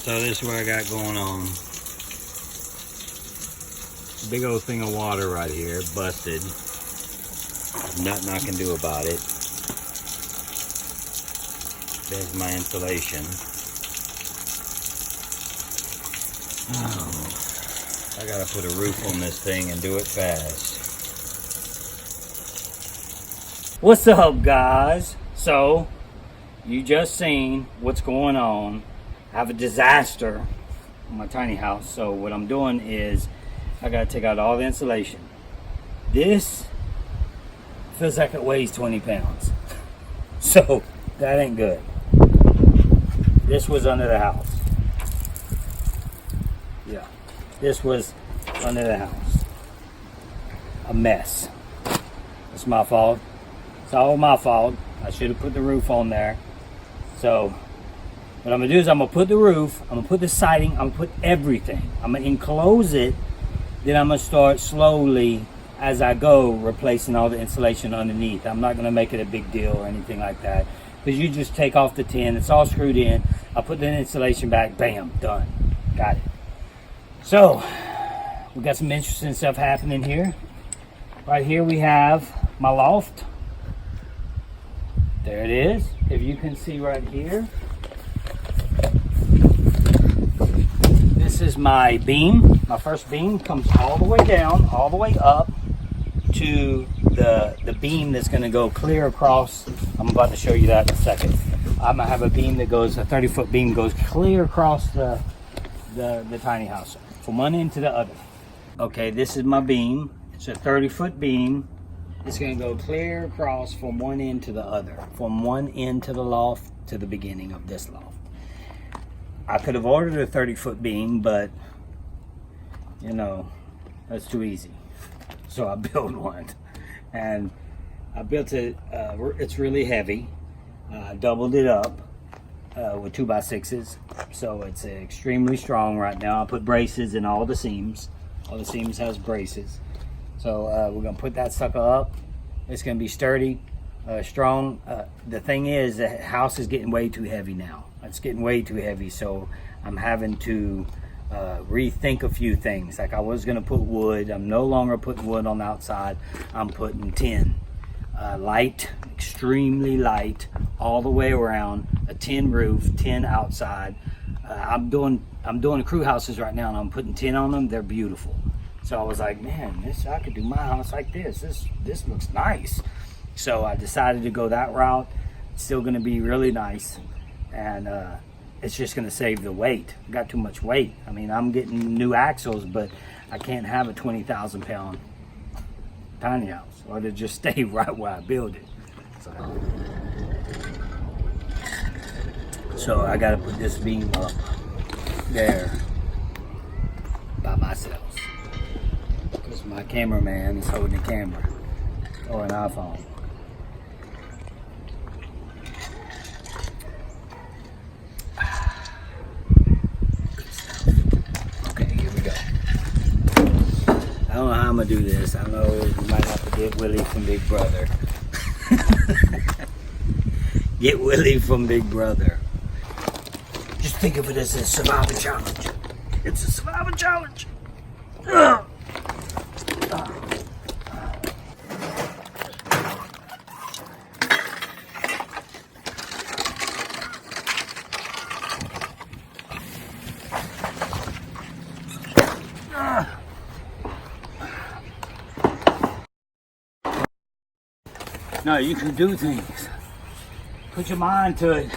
So this is what I got going on. Big old thing of water right here, busted. Nothing I can do about it. There's my insulation. Oh, I gotta put a roof on this thing and do it fast. What's up, guys? So, you just seen what's going on. I have a disaster in my tiny house. So what I'm doing is I gotta take out all the insulation. This feels like it weighs 20 pounds. So that ain't good. This was under the house. Yeah, this was under the house. A mess. It's my fault. It's all my fault. I should have put the roof on there. So what I'm gonna do is I'm gonna put the roof, I'm gonna put the siding, I'm gonna put everything. I'm gonna enclose it, then I'm gonna start slowly as I go replacing all the insulation underneath. I'm not gonna make it a big deal or anything like that, because you just take off the tin, it's all screwed in, I put the insulation back, bam, done, got it. So we got some interesting stuff happening here. Right here we have my loft. There it is. If you can see right here, this is my beam. My first beam comes all the way down, all the way up to the beam that's going to go clear across. I'm about to show you that in a second. I'm gonna have a beam that goes, a 30-foot beam goes clear across the tiny house from one end to the other. Okay, this is my beam. It's a 30-foot beam. It's going to go clear across from one end to the other, from one end to the loft to the beginning of this loft. I could have ordered a 30-foot beam, but you know, that's too easy. So I built one, and I built it. It's really heavy. I doubled it up with 2x6s, so it's extremely strong right now. I put braces in all the seams. All the seams has braces. So we're gonna put that sucker up. It's gonna be sturdy, strong. The thing is, the house is getting way too heavy now. It's getting way too heavy, so I'm having to rethink a few things. Like I was gonna put wood. I'm no longer putting wood on the outside. I'm putting tin, light, extremely light, all the way around. A tin roof, tin outside. I'm doing crew houses right now, and I'm putting tin on them. They're beautiful. So I was like, man, I could do my house like this. This looks nice. So I decided to go that route. It's still gonna be really nice. And it's just gonna save the weight. I got too much weight. I mean, I'm getting new axles, but I can't have a 20,000 pound tiny house, or to just stay right where I build it. So I gotta put this beam up there by myself. Because my cameraman is holding the camera, or an iPhone. Okay, here we go. I don't know how I'm gonna do this. I know you might have to get Willie from Big Brother. Get Willie from Big Brother. Just think of it as a survival challenge. It's a survival challenge. No, you can do things. Put your mind to it.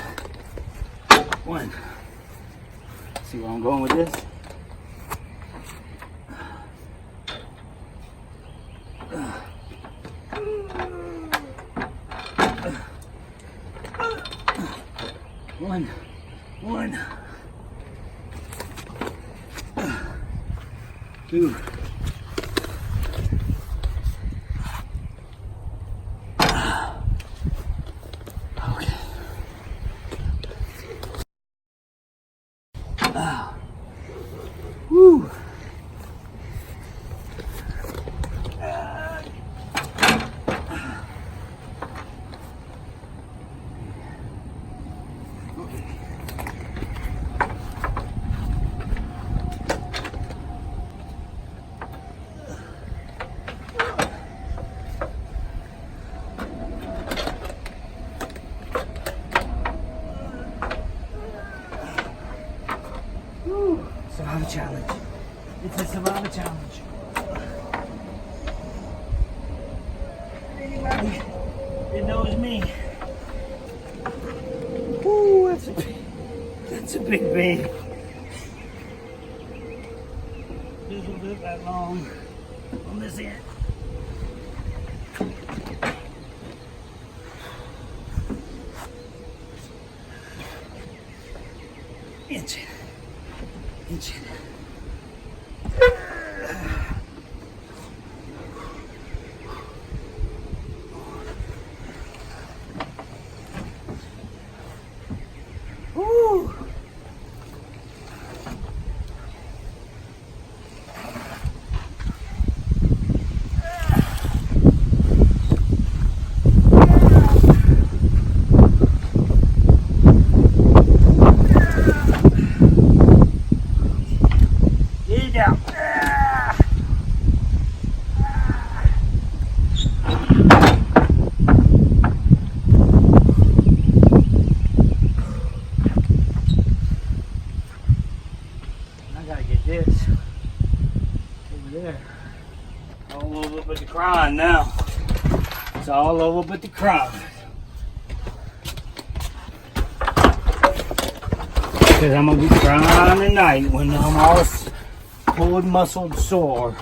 One. See where I'm going with this? One. Two. Okay. Woo. Survival challenge. It's a survival challenge. Anybody that knows me. Woo, that's a big beam. Doesn't look that long on this end. Inching. Woo! This over there, all over but the crying now. It's all over but the crying. Because I'm gonna be crying tonight when I'm all pulled, muscled, sore.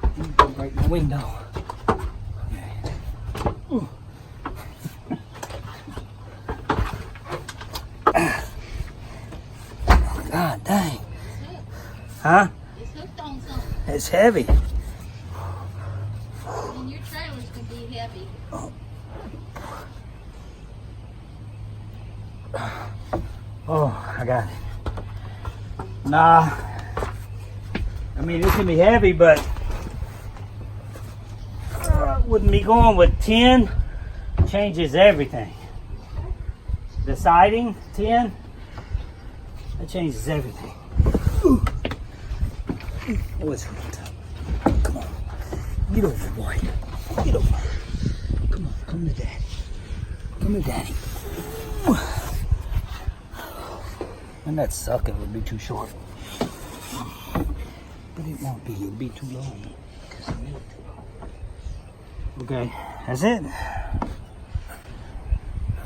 I'm gonna break my window. Okay. God dang. Huh? It's hooked on something. It's heavy. And your trailer's gonna be heavy. Oh, I got it. Nah. I mean, it can be heavy, but with me going with 10 changes everything. The siding, 10, that changes everything. Ooh. What's wrong? Come on. Get over, boy. Get over. Come on. Come to daddy. Come to daddy. And that sucker would be too short. But it won't be. It'll be too long. Okay. That's it.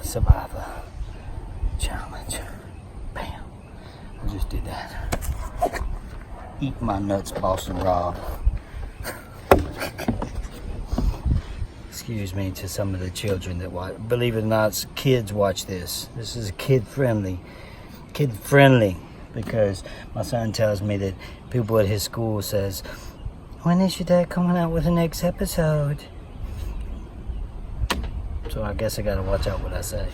Survivor challenge. Bam. I just did that. Eat my nuts, Boston Rob. Excuse me to some of the children that watch. Believe it or not, kids watch this. This is kid friendly, because my son tells me that people at his school says, "When is your dad coming out with the next episode?" So I guess I gotta watch out what I say.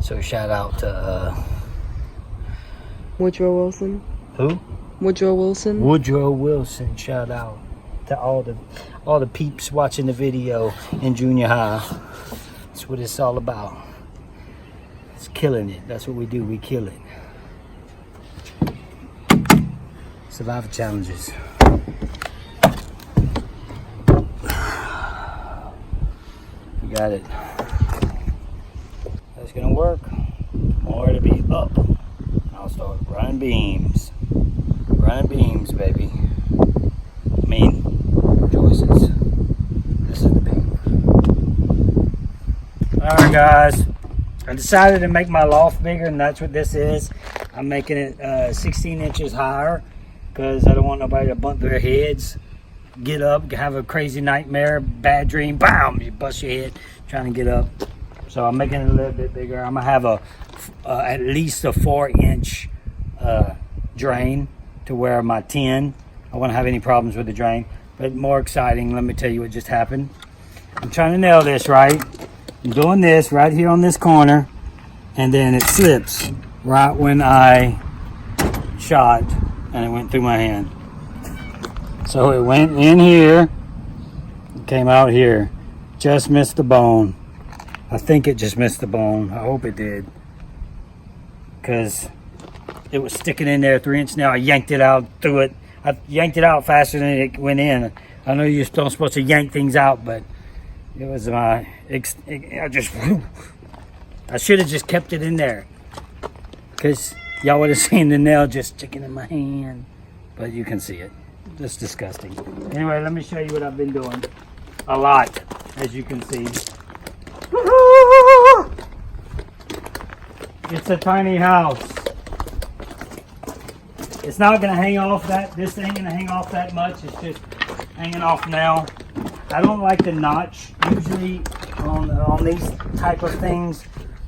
So shout out to Woodrow Wilson. who? Woodrow Wilson. Woodrow Wilson. Shout out to all the peeps watching the video in junior high. That's what it's all about. It's killing it. That's what we do. We kill it. Survival challenges. We got it. That's gonna work. More to be up. I'll start running beams. Running beams, baby. I mean, joists. This is the beam. Alright, guys. I decided to make my loft bigger, and that's what this is. I'm making it 16 inches higher because I don't want nobody to bump their heads, get up, have a crazy nightmare, bad dream, bam, you bust your head trying to get up. So I'm making it a little bit bigger. I'm gonna have at least a 4-inch drain to where my 10, I won't have any problems with the drain. But more exciting, let me tell you what just happened. I'm trying to nail this right. I'm doing this right here on this corner, and then it slips right when I shot, and it went through my hand. So it went in here, came out here, just missed the bone. I think it just missed the bone. I hope it did, because it was sticking in there 3 inches. Now I yanked it out, threw it. I yanked it out faster than it went in. I know you're still supposed to yank things out, but it was I should have just kept it in there, because Y'all would have seen the nail just sticking in my hand, but you can see it. It's disgusting. Anyway, let me show you what I've been doing. A lot, as you can see. It's a tiny house. It's not gonna hang off that, this ain't gonna hang off that much. It's just hanging off now. I don't like the notch. Usually on these type of things,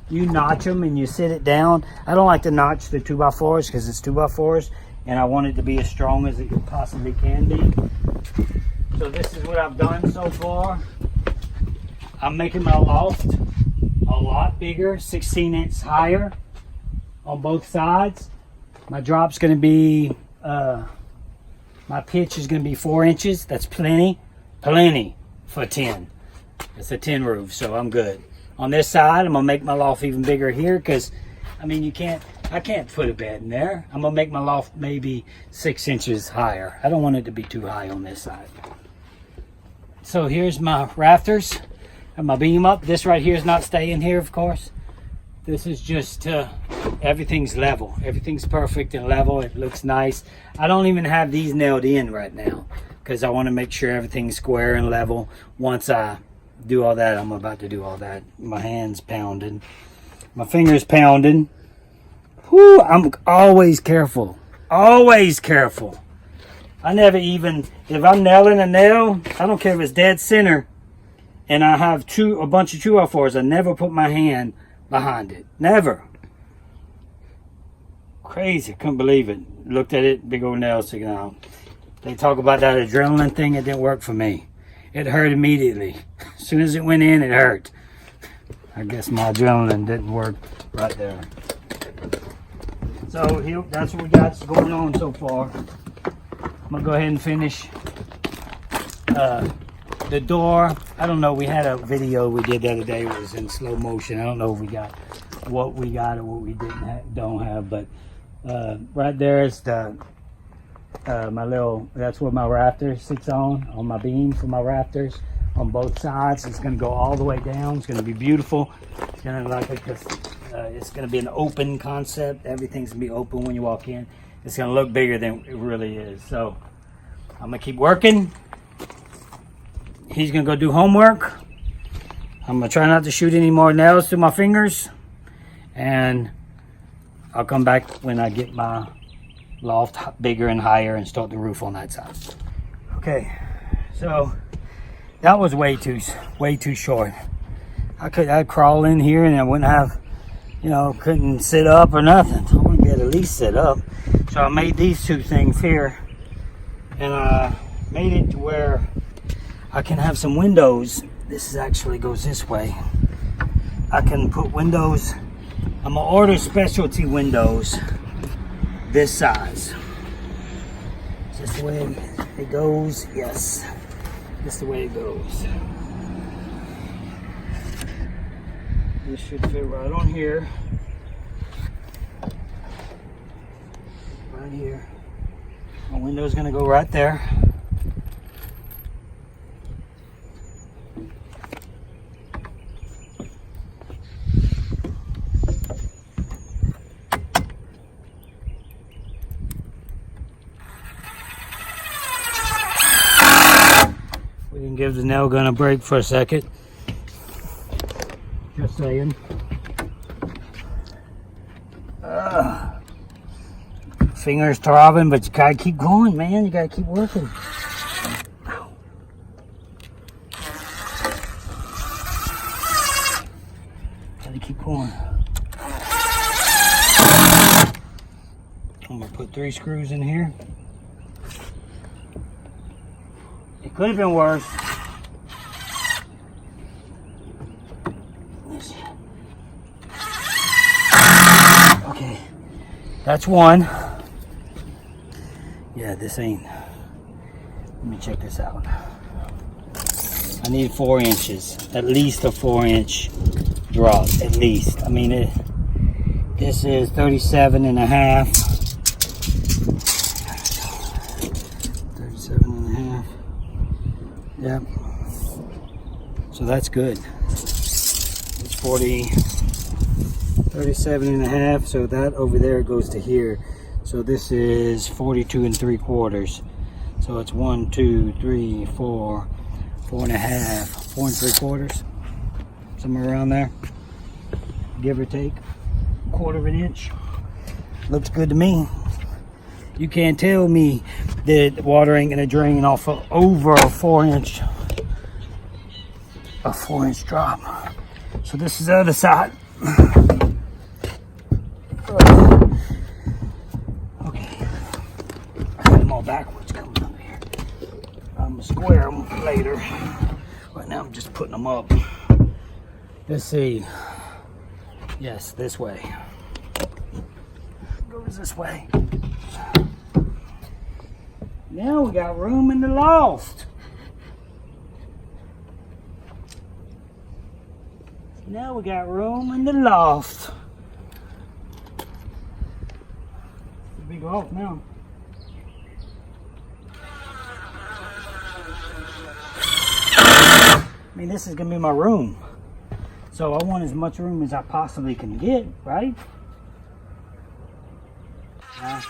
you notch them and you sit it down. I don't like to notch the 2x4s because it's 2x4s and I want it to be as strong as it possibly can be. So this is what I've done so far. I'm making my loft a lot bigger, 16 inches higher on both sides. My drop's going to be, my pitch is going to be 4 inches. That's plenty for 10. It's a 10 roof, so I'm good. On this side, I'm going to make my loft even bigger here because, I mean, I can't put a bed in there. I'm going to make my loft maybe 6 inches higher. I don't want it to be too high on this side. So here's my rafters and my beam up. This right here is not staying here, of course. This is just, everything's level. Everything's perfect and level. It looks nice. I don't even have these nailed in right now because I want to make sure everything's square and level. Once I do all that, I'm about to do all that. My hand's pounding. My finger's pounding. Whew, I'm always careful. Always careful. I never even, if I'm nailing a nail, I don't care if it's dead center and I have a bunch of 2x4s, I never put my hand behind it. Never. Crazy. Couldn't believe it. Looked at it, big old nail sticking out. They talk about that adrenaline thing. It didn't work for me. It hurt immediately. As soon as it went in, it hurt. I guess my adrenaline didn't work right there. So here, that's what we got going on so far. I'm going to go ahead and finish the door. I don't know. We had a video we did the other day. It was in slow motion. I don't know if we got what we got or what we don't have. But right there is the that's where my rafter sits on my beam for my rafters on both sides. It's going to go all the way down. It's going to be beautiful. It's going to it's going to be an open concept. Everything's going to be open when you walk in. It's going to look bigger than it really is. So I'm going to keep working. He's going to go do homework. I'm going to try not to shoot any more nails through my fingers. And I'll come back when I get my loft bigger and higher and start the roof on that side. Okay, so that was way too short. I'd crawl in here and I wouldn't have, couldn't sit up or nothing. I wouldn't be able to at least sit up. So I made these two things here and I made it to where I can have some windows. This actually goes this way. I can put windows. I'm gonna order specialty windows this size. Is this the way it goes? Yes. This is the way it goes. This should fit right on here. Right here. My window's gonna go right there. We can give the nail gun a break for a second. Just saying. Fingers throbbing, but you gotta keep going, man. You gotta keep working. Gotta keep going. I'm gonna put 3 screws in here. It could have been worse. Okay, that's one. Yeah, this ain't. Let me check this out. I need 4 inches, at least a 4-inch drop, at least. I mean, this is 37 and a half. 37 and a half. Yep. So that's good. It's 40. 37.5. So that over there goes to here. So this is 42 3/4. So it's 1, 2, 3, 4, 4.5, 4 3/4. Somewhere around there, give or take, 1/4 of an inch. Looks good to me. You can't tell me that water ain't gonna drain off of over a 4-inch drop. So this is the other side. Okay, I had them all backwards coming up here. I'm gonna square them later. Right now I'm just putting them up. Let's see. Yes, this way. Goes this way. Now we got room in the loft. Now we got room in the loft. It's a big loft now. I mean, this is gonna be my room. So I want as much room as I possibly can get, right? Okay.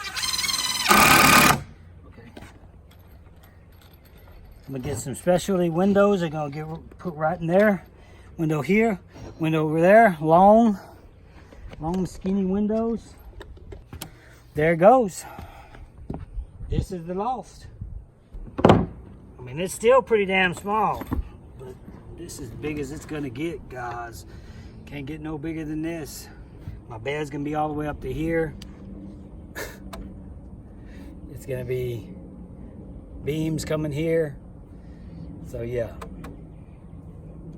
I'm gonna get some specialty windows. They're gonna get put right in there. Window here, window over there, long skinny windows. There it goes. This is the loft. I mean, it's still pretty damn small. This is as big as it's gonna get, guys. Can't get no bigger than this. My bed's gonna be all the way up to here. It's gonna be beams coming here. So yeah,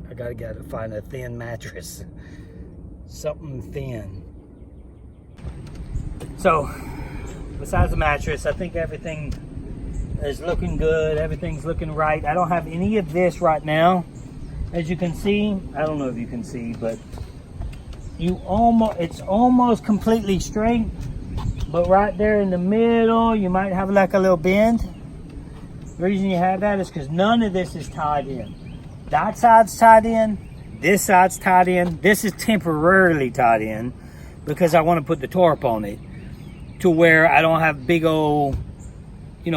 I gotta find a thin mattress, something thin. So besides the mattress, I think everything is looking good. Everything's looking right. I don't have any of this right now. As you can see, I don't know if you can see, but it's almost completely straight, but right there in the middle, you might have like a little bend. The reason you have that is because none of this is tied in. That side's tied in, this side's tied in, this is temporarily tied in because I want to put the tarp on it to where I don't have big old,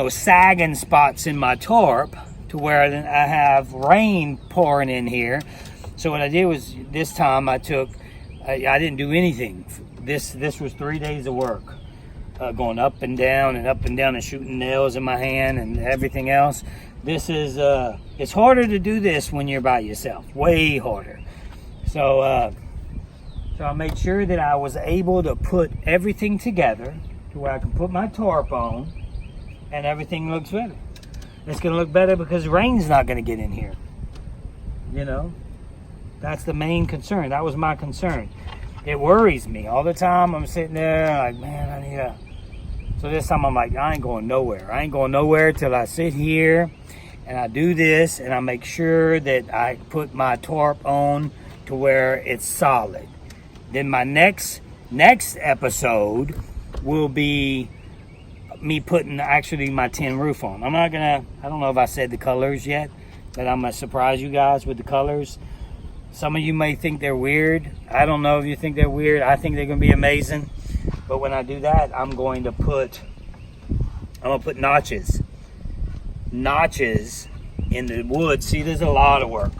sagging spots in my tarp, to where I have rain pouring in here. So what I did was this time I didn't do anything. This was 3 days of work, going up and down and shooting nails in my hand and everything else. This is it's harder to do this when you're by yourself, way harder. So I made sure that I was able to put everything together to where I can put my tarp on and everything looks better. It's going to look better because rain's not going to get in here. That's the main concern. That was my concern. It worries me all the time. I'm sitting there like, man, I need a... So this time I'm like, I ain't going nowhere. I ain't going nowhere till I sit here and I do this and I make sure that I put my tarp on to where it's solid. Then my next episode will be me putting actually my tin roof on. I don't know if I said the colors yet, but I'm gonna surprise you guys with the colors. Some of you may think they're weird. I don't know if you think they're weird. I think they're gonna be amazing. But when I do that, I'm gonna put notches in the wood. See, there's a lot of work.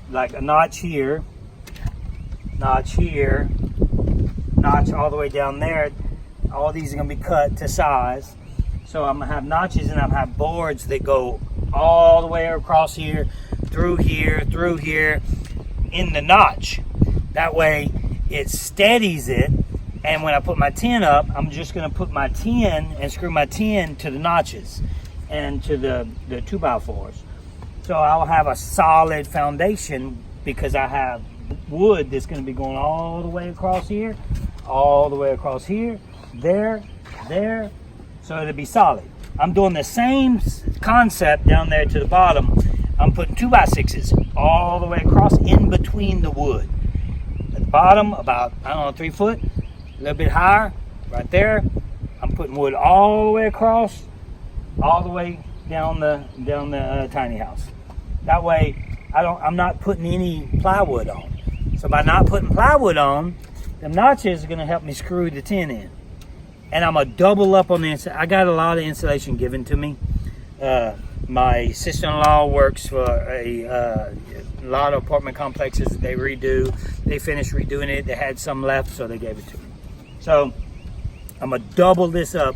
Like a notch here, notch all the way down there. All these are gonna be cut to size. So I'm gonna have notches and I'm gonna have boards that go all the way across here, through here, in the notch. That way it steadies it. And when I put my tin up, I'm just gonna put my tin and screw my tin to the notches and to the 2x4s. So I'll have a solid foundation because I have wood that's gonna be going all the way across here, there. So it'll be solid. I'm doing the same concept down there to the bottom. I'm putting 2x6s all the way across in between the wood. At the bottom, about, 3 foot, a little bit higher, right there. I'm putting wood all the way across, all the way down the tiny house. That way, I'm not putting any plywood on. So by not putting plywood on, Them notches are gonna help me screw the tin in. And I'm gonna double up on the inside. I got a lot of insulation given to me. My sister-in-law works for a lot of apartment complexes that they redo. They finished redoing it. They had some left, so they gave it to me. So I'm gonna double this up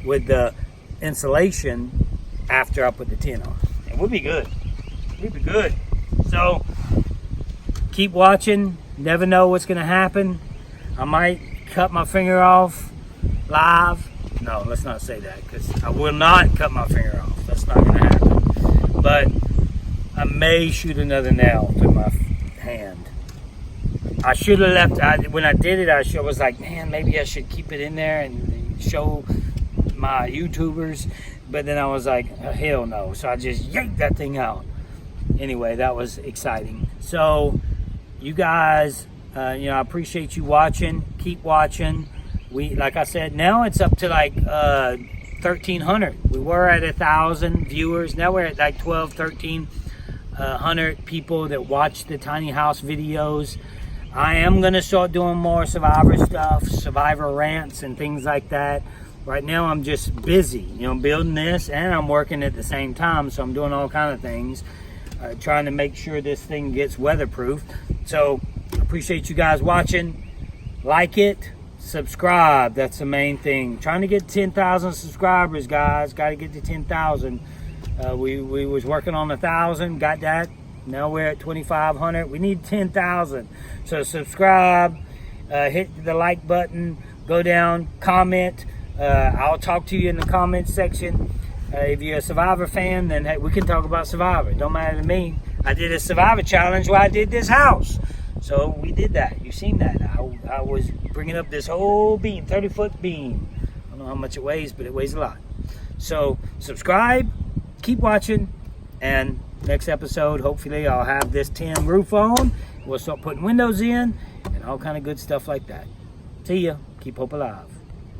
with the insulation after I put the tin on. And we'll be good. We'll be good. So keep watching. Never know what's gonna happen. I might cut my finger off live. No, let's not say that, because I will not cut my finger off. That's not gonna happen. But I may shoot another nail through my hand. I should have left. When I did it, I was like, man, maybe I should keep it in there and show my YouTubers. But then I was like, hell no. So I just yanked that thing out. Anyway, that was exciting. So you guys, I appreciate you watching. Keep watching. Like I said, now it's up to like 1,300. We were at 1,000 viewers. Now we're at like 1,300 people that watch the tiny house videos. I am going to start doing more survivor stuff, survivor rants and things like that. Right now I'm just busy, building this, and I'm working at the same time. So I'm doing all kinds of things, trying to make sure this thing gets weatherproof. So appreciate you guys watching. Like it. Subscribe. That's the main thing. Trying to get 10,000 subscribers, guys. Got to get to 10,000. We was working on 1,000. Got that. Now we're at 2,500. We need 10,000. So subscribe. Hit the like button. Go down. Comment. I'll talk to you in the comment section. If you're a Survivor fan, then hey, we can talk about Survivor. It don't matter to me. I did a Survivor challenge where I did this house. So we did that. You've seen that. I was bringing up this whole beam, 30-foot beam. I don't know how much it weighs, but it weighs a lot. So subscribe, keep watching, and next episode, hopefully I'll have this tin roof on. We'll start putting windows in and all kind of good stuff like that. See ya. Keep hope alive.